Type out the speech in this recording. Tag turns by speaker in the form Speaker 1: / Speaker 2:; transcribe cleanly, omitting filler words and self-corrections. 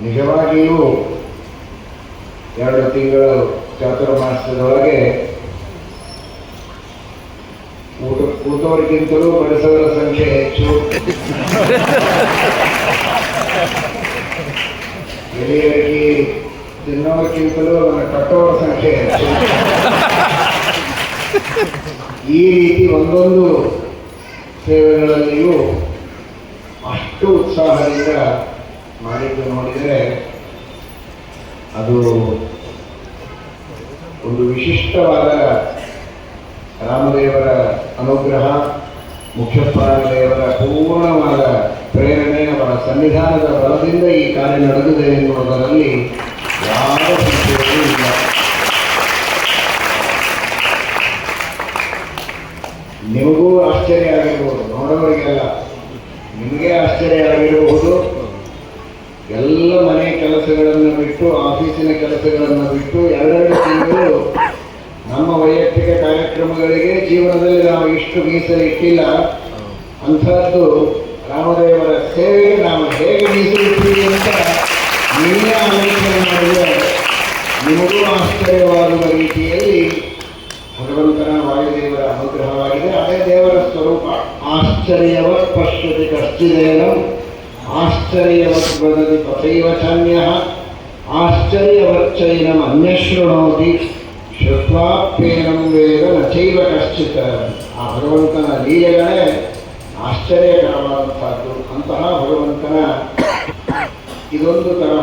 Speaker 1: ನಿಜವಾಗಿಯೂ 2 ತಿಂಗಳು ಚಾತುರ್ಮಾಸ್ಯದೊಳಗೆ ಕೂತವರಿಗಿಂತಲೂ ಬಡಿಸೋರ ಸಂಖ್ಯೆ ಹೆಚ್ಚು, ಎಲೆಯರಿಗೆ ತಿನ್ನೋದಕ್ಕಿಂತಲೂ ಕಟ್ಟೋರ ಸಂಖ್ಯೆ ಹೆಚ್ಚು. ಈ ರೀತಿ ಒಂದೊಂದು ಸೇವೆಗಳಲ್ಲಿಯೂ ಅಷ್ಟು ಉತ್ಸಾಹದಿಂದ ಮಾಡಿದ್ದು ನೋಡಿದರೆ ಅದು ಒಂದು ವಿಶಿಷ್ಟವಾದ ರಾಮದೇವರ ಅನುಗ್ರಹ, ಮುಖ್ಯಪ್ರಾಣದೇವರ ಪೂರ್ಣವಾದ ಪ್ರೇರಣೆ, ಅವರ ಸನ್ನಿಧಾನದ ಬಲದಿಂದ ಈ ಕಾರ್ಯ ನಡೆದಿದೆ ಎನ್ನುವುದರಲ್ಲಿ ಯಾವ ಸಂಶಯವೂ ಇಲ್ಲ. ನಿಮಗೂ ಆಶ್ಚರ್ಯ ಆಗಿರಬಹುದು, ನೋಡೋರಿಗೆಲ್ಲ ನಿಮಗೆ ಆಶ್ಚರ್ಯ ಆಗಿರಬಹುದು. ಎಲ್ಲ ಮನೆ ಕೆಲಸಗಳನ್ನು ಬಿಟ್ಟು, ಆಫೀಸಿನ ಕೆಲಸಗಳನ್ನು ಬಿಟ್ಟು 2 ತಿಂಗಳು ನಮ್ಮ ವೈಯಕ್ತಿಕ ಕಾರ್ಯಕ್ರಮಗಳಿಗೆ ಜೀವನದಲ್ಲಿ ನಾವು ಇಷ್ಟು ಮೀಸಲಿಟ್ಟಿಲ್ಲ. ಅಂಥದ್ದು ರಾಮದೇವರ ಸೇವೆಗೆ ನಾವು ಹೇಗೆ ಮೀಸಲಿಟ್ಟಿವಿ ಅಂತ ನೀವೇ ಆಲೋಚನೆ ಮಾಡಿದರೆ ನಿಮಗೂ ಆಶ್ಚರ್ಯವಾಗುವ ರೀತಿಯಲ್ಲಿ ಭಗವಂತನ ವಾಯುದೇವರ ಅನುಗ್ರಹವಾಗಿದೆ. ಅದೇ ದೇವರ ಸ್ವರೂಪ. ಆಶ್ಚರ್ಯವತ್ ಪಶ್ಯತಿ ಕಶ್ಚಿದೇನಂ ಆಶ್ಚರ್ಯವತ್ ವದತಿ ತಥೈವ ಚಾನ್ಯಃ ಆಶ್ಚರ್ಯವಚ್ಚೈನಂ ಅನ್ಯಶೃಣೋತಿ ಶ್ರುತ್ವಾಪ್ಯೇನಂ ವೇದ ನಚೈವ ಕಶ್ಚಿತ್. ಆ ಭಗವಂತನ ಲೀಲೆಗಳೇ ಆಶ್ಚರ್ಯಕರವಾದಂಥದ್ದು. ಅಂತಹ ಭಗವಂತನ ಇದೊಂದು ಥರ